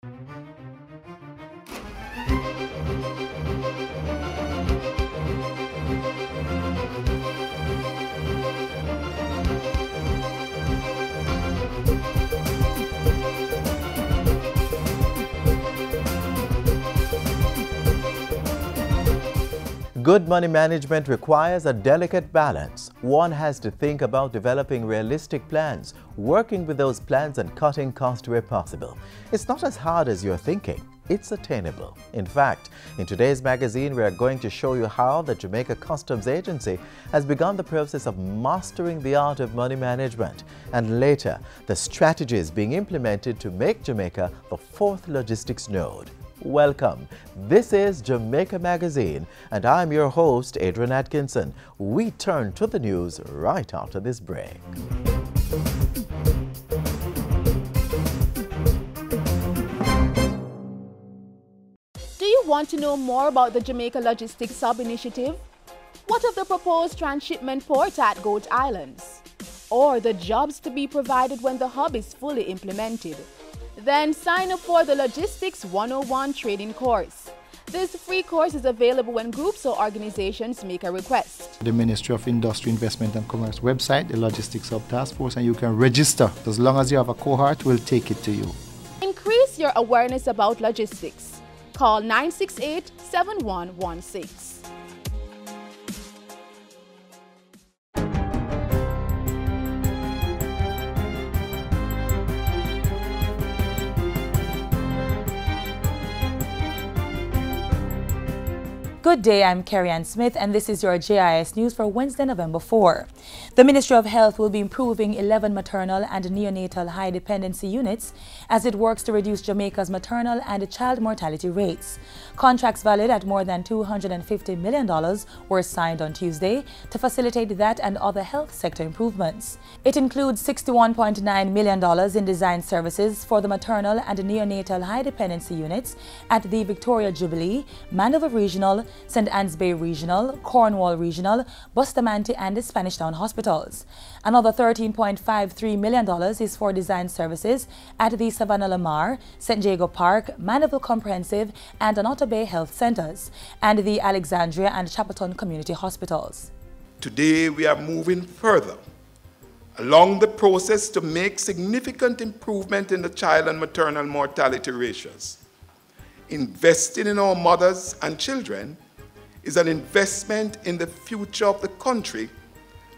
Good money management requires a delicate balance. One has to think about developing realistic plans, working with those plans and cutting costs where possible. It's not as hard as you're thinking. It's attainable. In fact, in today's magazine, we are going to show you how the Jamaica Customs Agency has begun the process of mastering the art of money management, and later, the strategies being implemented to make Jamaica the fourth logistics node. Welcome. This is Jamaica Magazine, and I'm your host, Adrian Atkinson. We turn to the news right after this break. Do you want to know more about the Jamaica Logistics Sub-Initiative? What of the proposed transshipment port at Goat Islands? Or the jobs to be provided when the hub is fully implemented? Then sign up for the Logistics 101 training course. This free course is available when groups or organizations make a request. The Ministry of Industry, Investment and Commerce website, the Logistics Sub Task Force, and you can register. As long as you have a cohort, we'll take it to you. Increase your awareness about logistics. Call 968-7116. Good day, I'm Carrie Ann Smith, and this is your JIS News for Wednesday, November 4. The Ministry of Health will be improving 11 maternal and neonatal high dependency units as it works to reduce Jamaica's maternal and child mortality rates. Contracts valued at more than $250 million were signed on Tuesday to facilitate that and other health sector improvements. It includes $61.9 million in design services for the maternal and neonatal high dependency units at the Victoria Jubilee, Mandover Regional, St. Anne's Bay Regional, Cornwall Regional, Bustamante and the Spanish Town hospitals. Another $13.53 million is for design services at the Savannah Lamar, St. Jago Park, Mandeville Comprehensive and Onoto Bay Health Centers, and the Alexandria and Chapelton Community Hospitals. Today we are moving further along the process to make significant improvement in the child and maternal mortality ratios. Investing in our mothers and children is an investment in the future of the country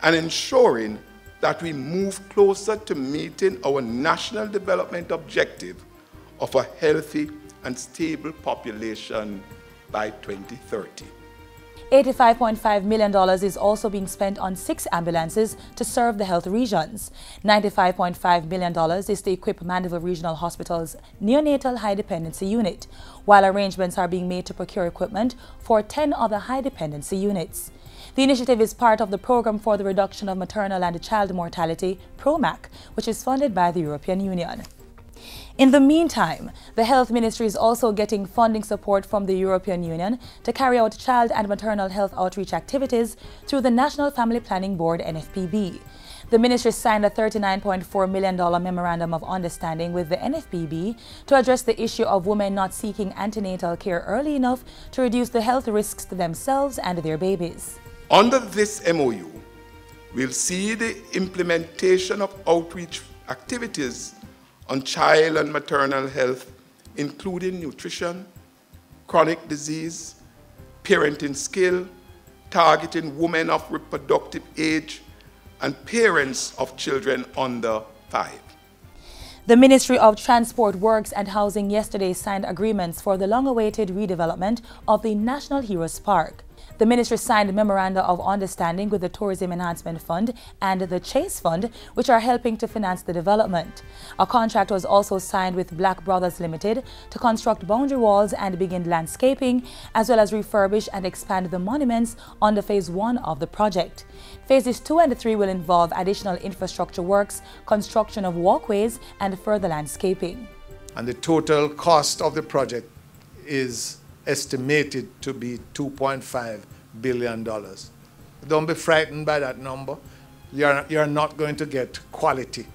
and ensuring that we move closer to meeting our national development objective of a healthy and stable population by 2030. $85.5 million is also being spent on 6 ambulances to serve the health regions. $95.5 million is to equip Mandeville Regional Hospital's neonatal high dependency unit, while arrangements are being made to procure equipment for 10 other high dependency units. The initiative is part of the Program for the Reduction of Maternal and Child Mortality, PROMAC, which is funded by the European Union. In the meantime, the Health Ministry is also getting funding support from the European Union to carry out child and maternal health outreach activities through the National Family Planning Board, NFPB. The ministry signed a $39.4 million memorandum of understanding with the NFPB to address the issue of women not seeking antenatal care early enough to reduce the health risks to themselves and their babies. Under this MOU, we'll see the implementation of outreach activities on child and maternal health, including nutrition, chronic disease, parenting skill, targeting women of reproductive age, and parents of children under 5. The Ministry of Transport, Works and Housing yesterday signed agreements for the long-awaited redevelopment of the National Heroes Park. The ministry signed a memoranda of understanding with the Tourism Enhancement Fund and the Chase Fund, which are helping to finance the development. A contract was also signed with Black Brothers Limited to construct boundary walls and begin landscaping, as well as refurbish and expand the monuments under Phase 1 of the project. Phases 2 and 3 will involve additional infrastructure works, construction of walkways, and further landscaping. And the total cost of the project is estimated to be $2.5 billion. Don't be frightened by that number. You're not going to get quality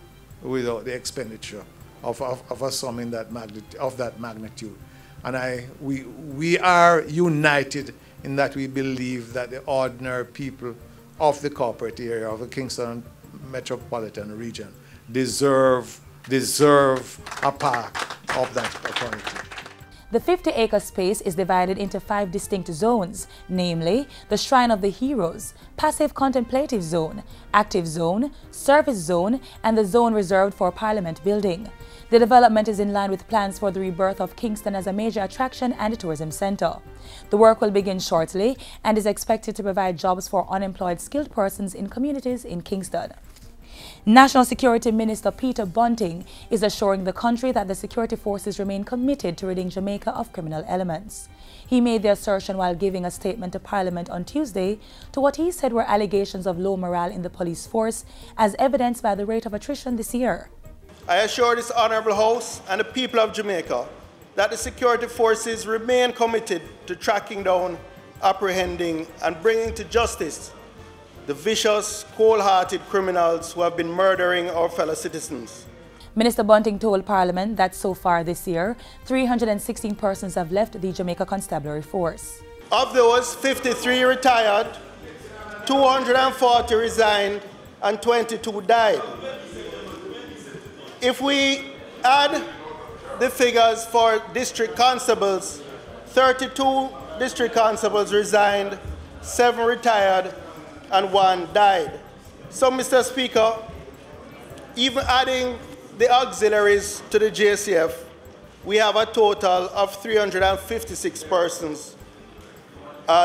without the expenditure of a sum in that magnitude. And we are united in that we believe that the ordinary people of the corporate area of the Kingston metropolitan region deserve a part of that opportunity. The 50-acre space is divided into 5 distinct zones, namely the Shrine of the Heroes, Passive Contemplative Zone, Active Zone, Service Zone, and the zone reserved for Parliament Building. The development is in line with plans for the rebirth of Kingston as a major attraction and a tourism centre. The work will begin shortly and is expected to provide jobs for unemployed skilled persons in communities in Kingston. National Security Minister Peter Bunting is assuring the country that the security forces remain committed to ridding Jamaica of criminal elements. He made the assertion while giving a statement to Parliament on Tuesday to what he said were allegations of low morale in the police force, as evidenced by the rate of attrition this year. I assure this Honourable House and the people of Jamaica that the security forces remain committed to tracking down, apprehending and bringing to justice the vicious, cold-hearted criminals who have been murdering our fellow citizens. Minister Bunting told Parliament that so far this year, 316 persons have left the Jamaica Constabulary Force. Of those, 53 retired, 240 resigned, and 22 died. If we add the figures for district constables, 32 district constables resigned, 7 retired, and 1 died. So, Mr. Speaker, even adding the auxiliaries to the JCF, we have a total of 356 persons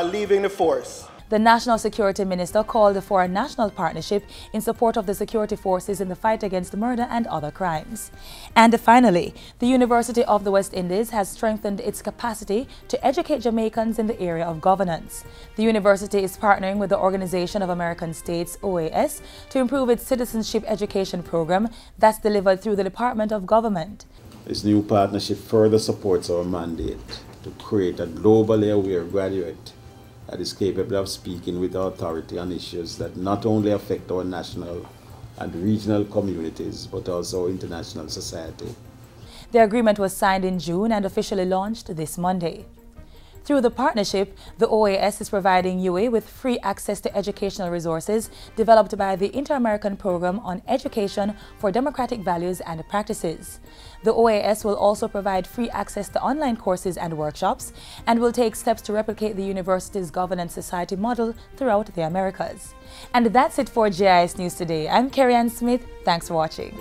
leaving the force. The National Security Minister called for a national partnership in support of the security forces in the fight against murder and other crimes. And finally, the University of the West Indies has strengthened its capacity to educate Jamaicans in the area of governance. The university is partnering with the Organization of American States, OAS, to improve its citizenship education program that's delivered through the Department of Government. This new partnership further supports our mandate to create a globally aware graduate that is capable of speaking with authority on issues that not only affect our national and regional communities, but also international society. The agreement was signed in June and officially launched this Monday. Through the partnership, the OAS is providing UA with free access to educational resources developed by the Inter-American Program on Education for Democratic Values and Practices. The OAS will also provide free access to online courses and workshops and will take steps to replicate the university's governance society model throughout the Americas. And that's it for JIS News Today. I'm Carrie-Ann Smith. Thanks for watching.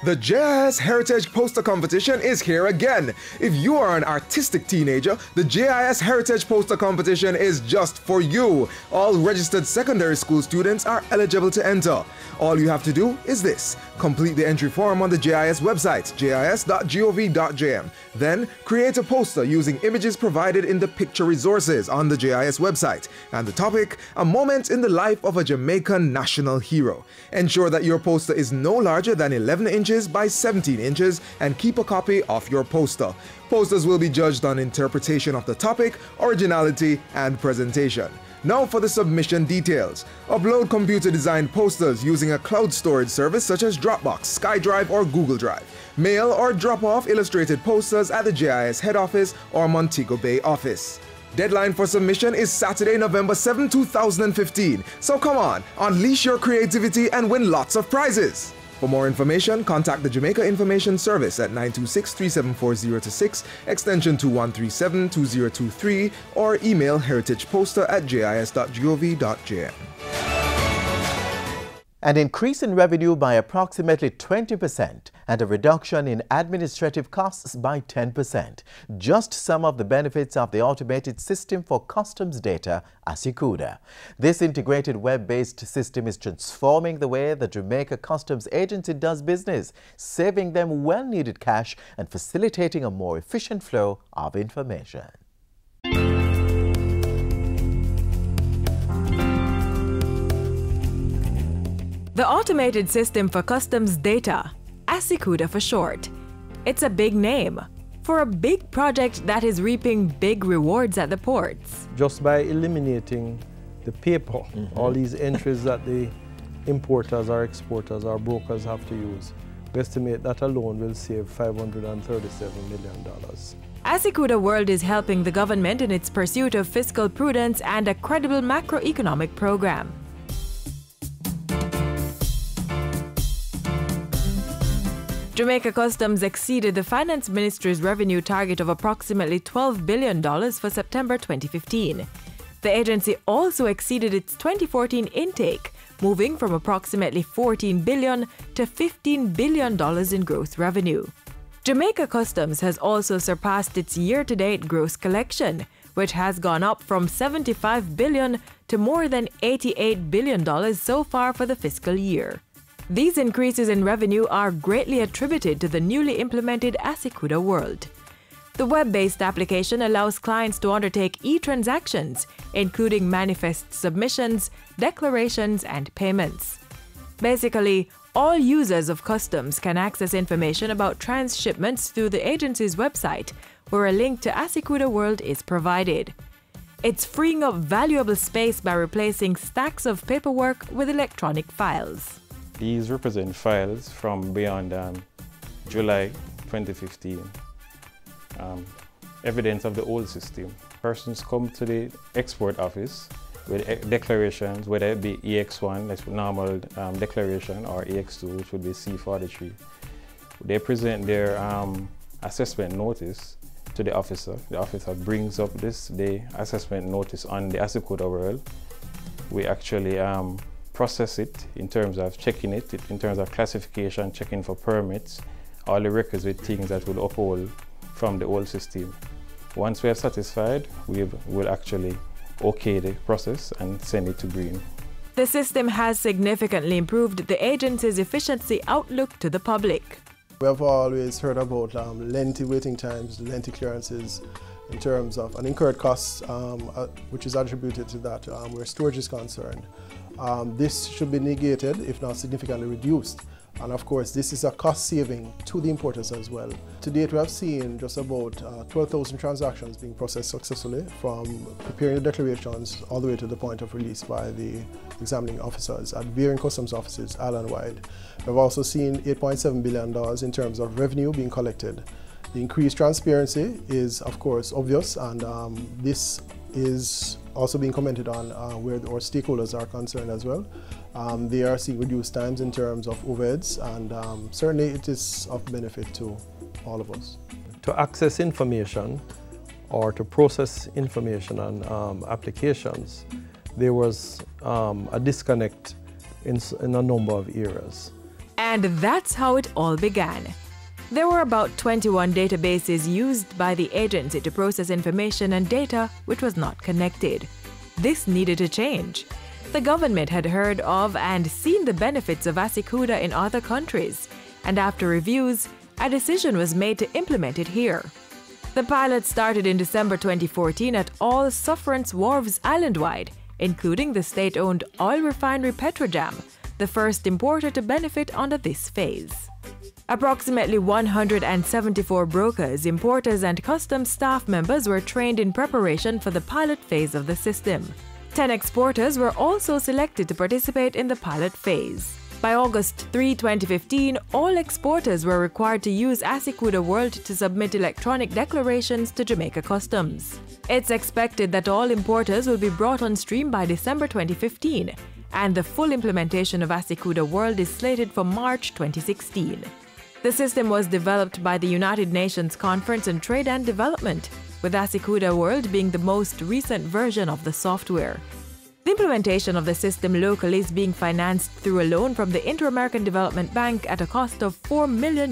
The JIS Heritage Poster Competition is here again. If you are an artistic teenager, the JIS Heritage Poster Competition is just for you. All registered secondary school students are eligible to enter. All you have to do is this: complete the entry form on the JIS website, jis.gov.jm. Then create a poster using images provided in the picture resources on the JIS website. And the topic: a moment in the life of a Jamaican national hero. Ensure that your poster is no larger than 11 inches by 17 inches and keep a copy of your poster. Posters will be judged on interpretation of the topic, originality, and presentation. Now for the submission details. Upload computer-designed posters using a cloud storage service such as Dropbox, SkyDrive, or Google Drive. Mail or drop off illustrated posters at the JIS head office or Montego Bay office. Deadline for submission is Saturday, November 7, 2015. So come on, unleash your creativity and win lots of prizes. For more information, contact the Jamaica Information Service at 926-374-026, extension 2137-2023, or email heritageposter@jis.gov.jm. An increase in revenue by approximately 20% and a reduction in administrative costs by 10%. Just some of the benefits of the automated system for customs data, ASICUDA. This integrated web-based system is transforming the way the Jamaica Customs Agency does business, saving them well-needed cash and facilitating a more efficient flow of information. The Automated System for Customs Data, ASICUDA for short. It's a big name for a big project that is reaping big rewards at the ports. Just by eliminating the paper, all these entries that the importers or exporters or brokers have to use. We estimate that alone will save $537 million. Asikuda World is helping the government in its pursuit of fiscal prudence and a credible macroeconomic program. Jamaica Customs exceeded the Finance Ministry's revenue target of approximately $12 billion for September 2015. The agency also exceeded its 2014 intake, moving from approximately $14 billion to $15 billion in gross revenue. Jamaica Customs has also surpassed its year-to-date gross collection, which has gone up from $75 billion to more than $88 billion so far for the fiscal year. These increases in revenue are greatly attributed to the newly implemented Asikuda World. The web-based application allows clients to undertake e-transactions, including manifest submissions, declarations, and payments. Basically, all users of customs can access information about transshipments through the agency's website, where a link to Asikuda World is provided. It's freeing up valuable space by replacing stacks of paperwork with electronic files. These represent files from beyond July 2015. Evidence of the old system. Persons come to the export office with declarations, whether it be EX1, that's normal declaration, or EX2, which would be C43. They present their assessment notice to the officer. The officer brings up the assessment notice on the Asikuda World. We actually process it in terms of checking it, in terms of classification, checking for permits, all the requisite things that will uphold from the old system. Once we are satisfied, we will actually okay the process and send it to green. The system has significantly improved the agency's efficiency outlook to the public. We have always heard about lengthy waiting times, lengthy clearances in terms of and incurred costs, which is attributed to that where storage is concerned. This should be negated, if not significantly reduced. And of course, this is a cost saving to the importers as well. To date, we have seen just about 12,000 transactions being processed successfully, from preparing the declarations all the way to the point of release by the examining officers at varying customs offices island-wide. We've also seen $8.7 billion in terms of revenue being collected. The increased transparency is, of course, obvious, and this is also being commented on where our stakeholders are concerned as well. They are seeing reduced times in terms of overheads, and certainly it is of benefit to all of us. To access information or to process information on applications, there was a disconnect in a number of areas. And that's how it all began. There were about 21 databases used by the agency to process information and data which was not connected. This needed to change. The government had heard of and seen the benefits of Asikuda in other countries, and after reviews, a decision was made to implement it here. The pilot started in December 2014 at all sufferance wharves island-wide, including the state-owned oil refinery Petrojam, the first importer to benefit under this phase. Approximately 174 brokers, importers, and customs staff members were trained in preparation for the pilot phase of the system. 10 exporters were also selected to participate in the pilot phase. By August 3, 2015, all exporters were required to use Asikuda World to submit electronic declarations to Jamaica Customs. It's expected that all importers will be brought on stream by December 2015, and the full implementation of Asikuda World is slated for March 2016. The system was developed by the United Nations Conference on Trade and Development, with Asikuda World being the most recent version of the software. The implementation of the system locally is being financed through a loan from the Inter-American Development Bank at a cost of $4 million.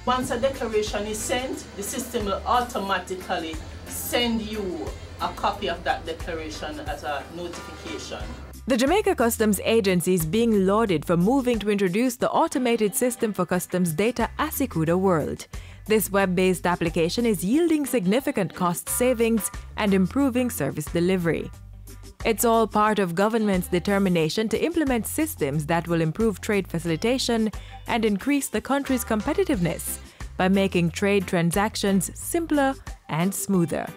Once a declaration is sent, the system will automatically send you a copy of that declaration as a notification. The Jamaica Customs Agency is being lauded for moving to introduce the automated system for customs data Asikuda World. This web-based application is yielding significant cost savings and improving service delivery. It's all part of government's determination to implement systems that will improve trade facilitation and increase the country's competitiveness by making trade transactions simpler and smoother.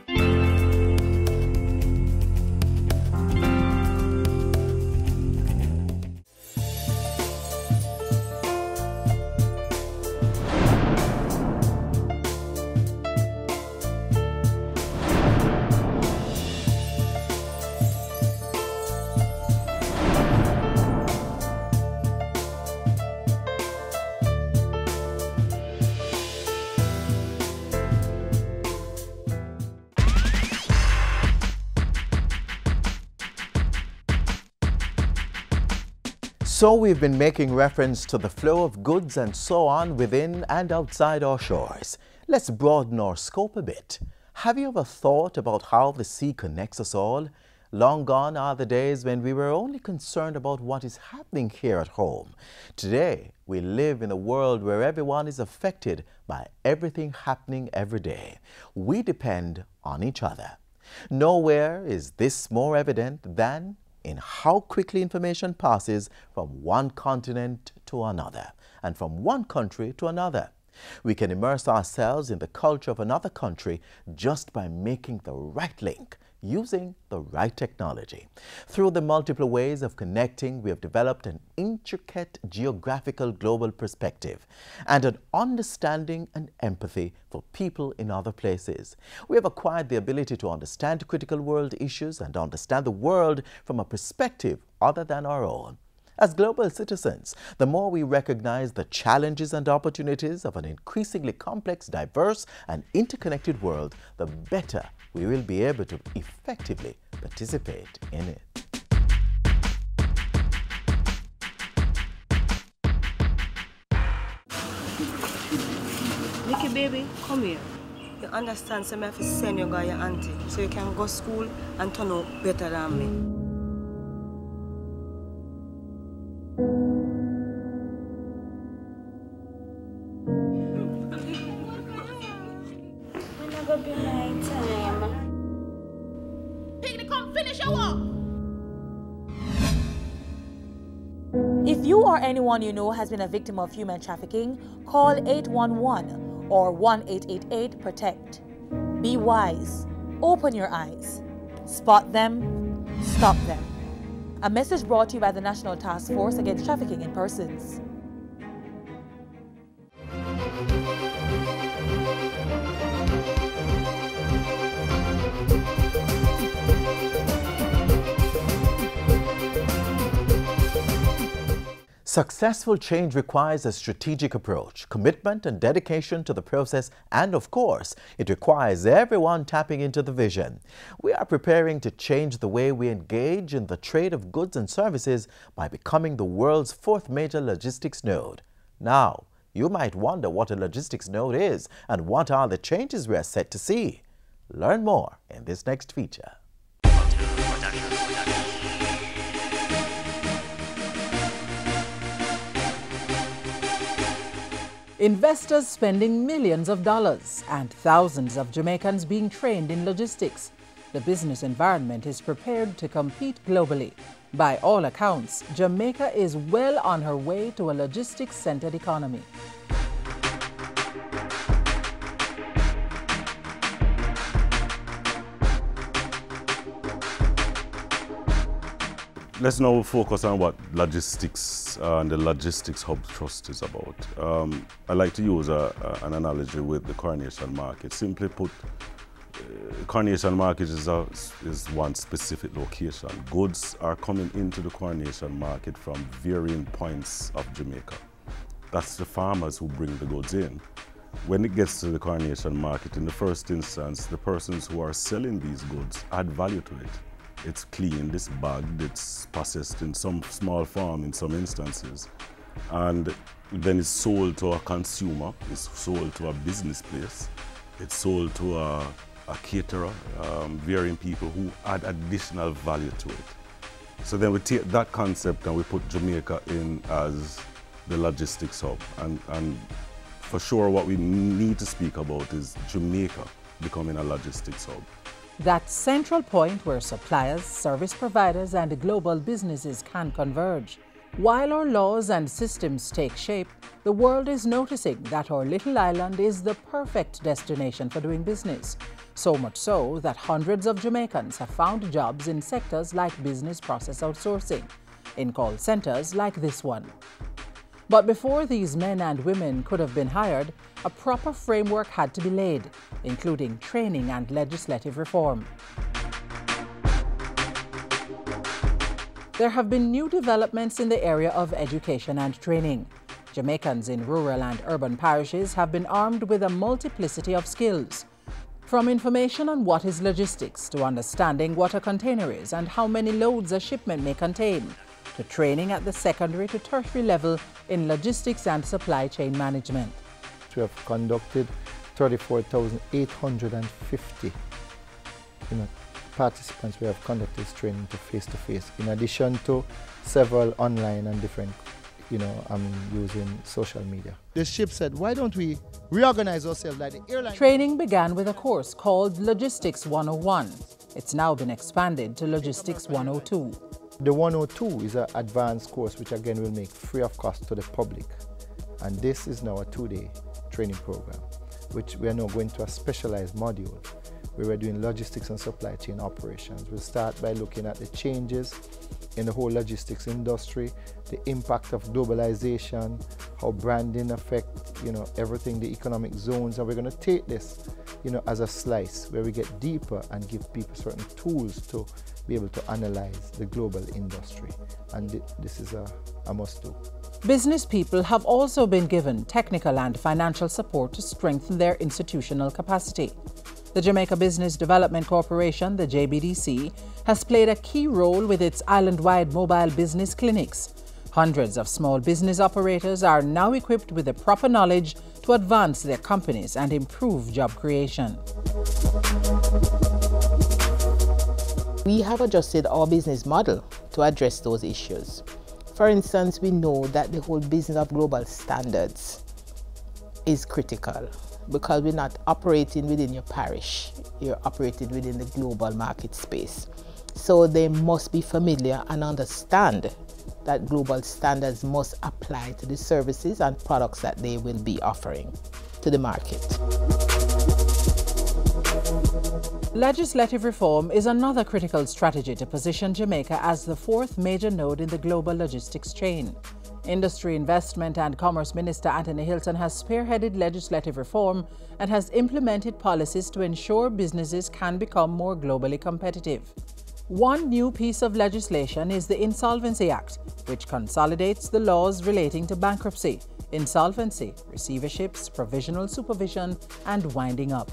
So we've been making reference to the flow of goods and so on within and outside our shores. Let's broaden our scope a bit. Have you ever thought about how the sea connects us all? Long gone are the days when we were only concerned about what is happening here at home. Today, we live in a world where everyone is affected by everything happening every day. We depend on each other. Nowhere is this more evident than in how quickly information passes from one continent to another and from one country to another. We can immerse ourselves in the culture of another country just by making the right link, using the right technology. Through the multiple ways of connecting, we have developed an intricate geographical global perspective and an understanding and empathy for people in other places. We have acquired the ability to understand critical world issues and understand the world from a perspective other than our own. As global citizens, the more we recognize the challenges and opportunities of an increasingly complex, diverse, and interconnected world, the better we will be able to effectively participate in it. Nikki baby, come here. You understand, so I have to send you to your auntie so you can go to school and turn out better than me. If you or anyone you know has been a victim of human trafficking, call 811 or 1-888-PROTECT. Be wise. Open your eyes. Spot them. Stop them. A message brought to you by the National Task Force Against Trafficking in Persons. Successful change requires a strategic approach, commitment and dedication to the process, and of course, it requires everyone tapping into the vision. We are preparing to change the way we engage in the trade of goods and services by becoming the world's fourth major logistics node. Now, you might wonder what a logistics node is and what are the changes we are set to see. Learn more in this next feature. Investors spending millions of dollars and thousands of Jamaicans being trained in logistics. The business environment is prepared to compete globally. By all accounts, Jamaica is well on her way to a logistics-centered economy. Let's now focus on what logistics and the Logistics Hub Trust is about. I like to use an analogy with the Coronation Market. Simply put, Coronation Market is one specific location. Goods are coming into the Coronation Market from varying points of Jamaica. That's the farmers who bring the goods in. When it gets to the Coronation Market, in the first instance, the persons who are selling these goods add value to it. It's cleaned, it's bagged, it's processed in some small farm in some instances. And then it's sold to a consumer, it's sold to a business place, it's sold to a caterer, varying people who add additional value to it. So then we take that concept and we put Jamaica in as the logistics hub. And for sure what we need to speak about is Jamaica becoming a logistics hub. That central point where suppliers, service providers, and global businesses can converge. While our laws and systems take shape, the world is noticing that our little island is the perfect destination for doing business. So much so that hundreds of Jamaicans have found jobs in sectors like business process outsourcing, in call centers like this one. But before these men and women could have been hired, a proper framework had to be laid, including training and legislative reform. There have been new developments in the area of education and training. Jamaicans in rural and urban parishes have been armed with a multiplicity of skills. From information on what is logistics to understanding what a container is and how many loads a shipment may contain, to training at the secondary to tertiary level in logistics and supply chain management. We have conducted 34,850 participants. We have conducted this training to face-to-face, in addition to several online and different, using social media. The ship said, why don't we reorganize ourselves like the airline? Training began with a course called Logistics 101. It's now been expanded to Logistics 102. The 102 is an advanced course which again will make free of cost to the public. And this is now a 2-day training program, which we are now going to a specialized module where we're doing logistics and supply chain operations. We'll start by looking at the changes in the whole logistics industry, the impact of globalization, how branding affects, everything, the economic zones, and we're going to take this, as a slice where we get deeper and give people certain tools to be able to analyze the global industry. And this is a must-do. Business people have also been given technical and financial support to strengthen their institutional capacity. The Jamaica Business Development Corporation, the JBDC, has played a key role with its island-wide mobile business clinics. Hundreds of small business operators are now equipped with the proper knowledge to advance their companies and improve job creation. We have adjusted our business model to address those issues. For instance, we know that the whole business of global standards is critical because we're not operating within your parish, you're operating within the global market space. So they must be familiar and understand that global standards must apply to the services and products that they will be offering to the market. Legislative reform is another critical strategy to position Jamaica as the fourth major node in the global logistics chain. Industry, Investment and Commerce Minister Anthony Hilton has spearheaded legislative reform and has implemented policies to ensure businesses can become more globally competitive. One new piece of legislation is the Insolvency Act, which consolidates the laws relating to bankruptcy, insolvency, receiverships, provisional supervision, and winding up.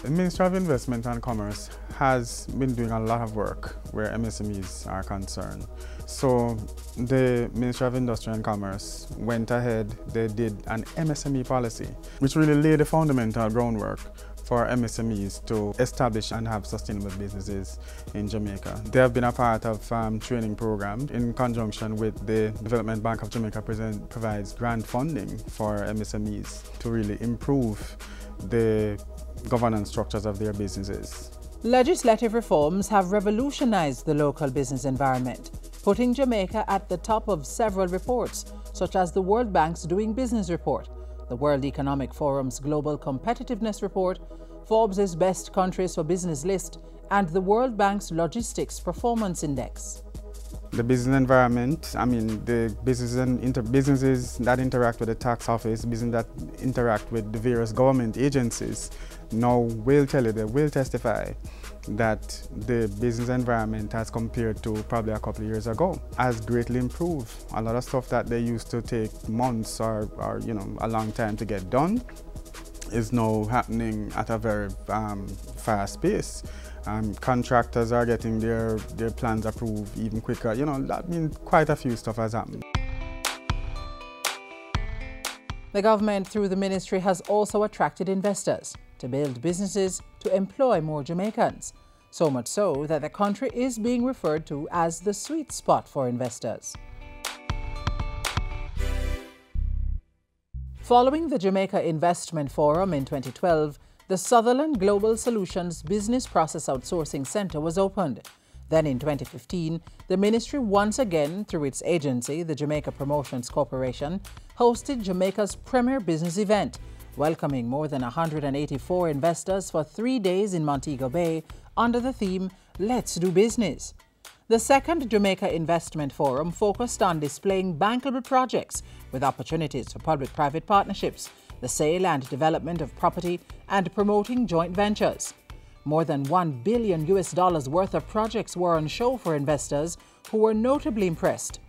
The Ministry of Investment and Commerce has been doing a lot of work where MSMEs are concerned. So the Ministry of Industry and Commerce went ahead, they did an MSME policy, which really laid the fundamental groundwork for MSMEs to establish and have sustainable businesses in Jamaica. They have been a part of training programs in conjunction with the Development Bank of Jamaica provides grant funding for MSMEs to really improve the governance structures of their businesses. Legislative reforms have revolutionized the local business environment, putting Jamaica at the top of several reports, such as the World Bank's Doing Business Report, the World Economic Forum's Global Competitiveness Report, Forbes' Best Countries for Business list, and the World Bank's Logistics Performance Index. The business environment, the businesses that interact with the tax office, businesses that interact with the various government agencies, now will tell you, they will testify that the business environment as compared to probably a couple of years ago has greatly improved. A lot of stuff that they used to take months or a long time to get done is now happening at a very fast pace. Contractors are getting their plans approved even quicker. That means quite a few stuff has happened. The government, through the ministry, has also attracted investors to build businesses to employ more Jamaicans, so much so that the country is being referred to as the sweet spot for investors. Following the Jamaica Investment Forum in 2012, the Sutherland Global Solutions Business Process Outsourcing Center was opened. Then in 2015, the ministry once again, through its agency, the Jamaica Promotions Corporation, hosted Jamaica's premier business event, welcoming more than 184 investors for 3 days in Montego Bay under the theme, Let's Do Business. The second Jamaica Investment Forum focused on displaying bankable projects with opportunities for public-private partnerships, the sale and development of property, and promoting joint ventures. More than $1 billion worth of projects were on show for investors who were notably impressed.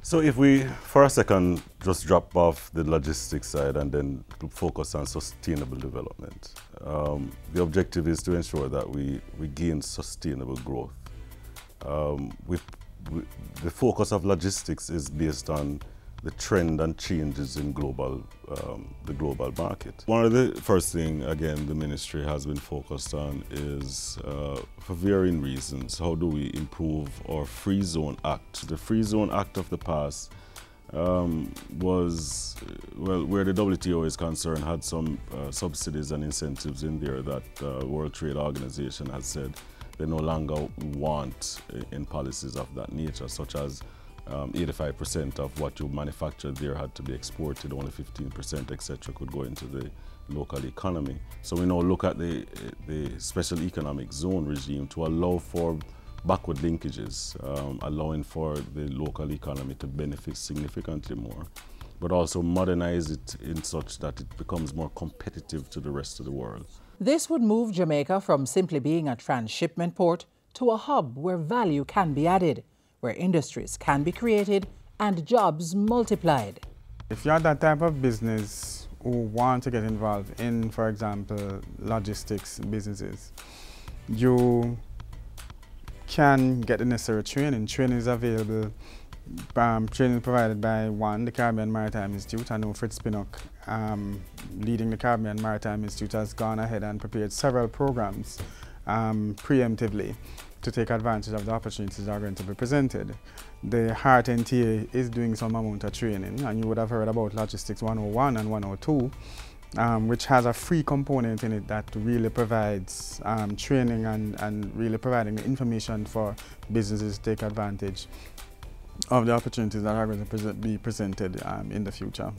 So if we, for a second, just drop off the logistics side and then focus on sustainable development. The objective is to ensure that we gain sustainable growth the focus of logistics is based on the trend and changes in the global market. One of the first things, again, the ministry has been focused on is, for varying reasons, how do we improve our Free Zone Act. The Free Zone Act of the past was, well, where the WTO is concerned, had some subsidies and incentives in there that World Trade Organization has said they no longer want in policies of that nature, such as 85% of what you manufactured there had to be exported, only 15%, etc., could go into the local economy. So we now look at the special economic zone regime to allow for backward linkages, allowing for the local economy to benefit significantly more, but also modernize it in such that it becomes more competitive to the rest of the world. This would move Jamaica from simply being a transshipment port to a hub where value can be added, where industries can be created and jobs multiplied. If you're that type of business who want to get involved in, for example, logistics businesses, you can get the necessary training. Training is available. Training provided by the Caribbean Maritime Institute. I know Fritz Pinnock, leading the Caribbean Maritime Institute, has gone ahead and prepared several programs preemptively to take advantage of the opportunities that are going to be presented. The Heart NTA is doing some amount of training, and you would have heard about Logistics 101 and 102, which has a free component in it that really provides training and really providing the information for businesses to take advantage of the opportunities that are going to be presented in the future.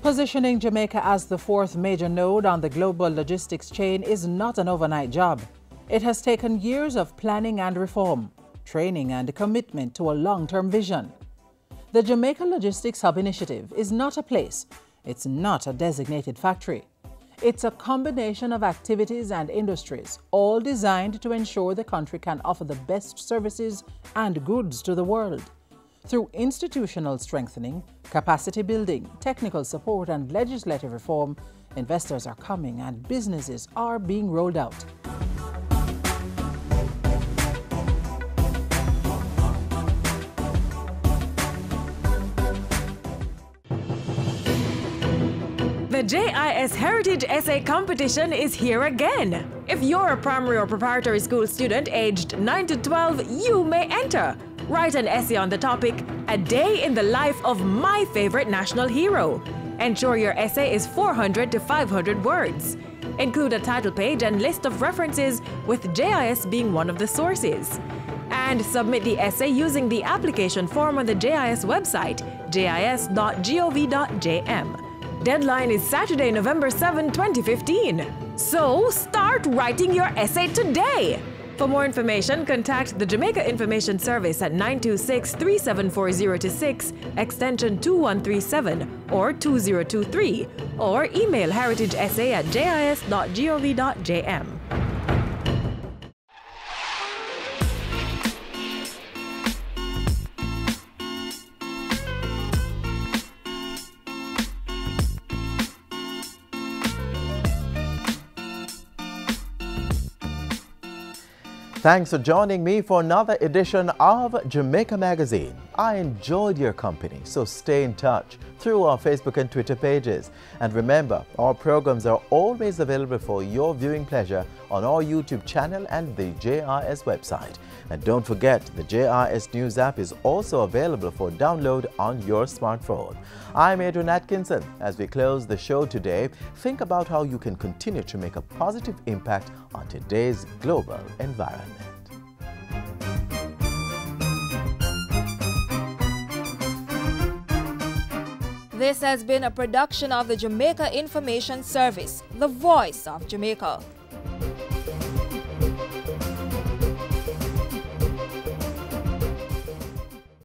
Positioning Jamaica as the fourth major node on the global logistics chain is not an overnight job. It has taken years of planning and reform, training and commitment to a long-term vision. The Jamaica Logistics Hub Initiative is not a place. It's not a designated factory. It's a combination of activities and industries, all designed to ensure the country can offer the best services and goods to the world. Through institutional strengthening, capacity building, technical support, and legislative reform, investors are coming and businesses are being rolled out. The JIS Heritage Essay Competition is here again. If you're a primary or preparatory school student aged 9 to 12, you may enter. Write an essay on the topic, "A Day in the Life of My Favorite National Hero." Ensure your essay is 400 to 500 words. Include a title page and list of references, with JIS being one of the sources. And submit the essay using the application form on the JIS website, jis.gov.jm. Deadline is Saturday, November 7, 2015. So start writing your essay today. For more information, contact the Jamaica Information Service at 926-374026, extension 2137 or 2023, or email heritageessay@jis.gov.jm. Thanks for joining me for another edition of Jamaica Magazine. I enjoyed your company, so stay in touch through our Facebook and Twitter pages. And remember, our programs are always available for your viewing pleasure on our YouTube channel and the JIS website. And don't forget, the JIS News app is also available for download on your smartphone. I'm Adrian Atkinson. As we close the show today, think about how you can continue to make a positive impact on today's global environment. This has been a production of the Jamaica Information Service, the voice of Jamaica.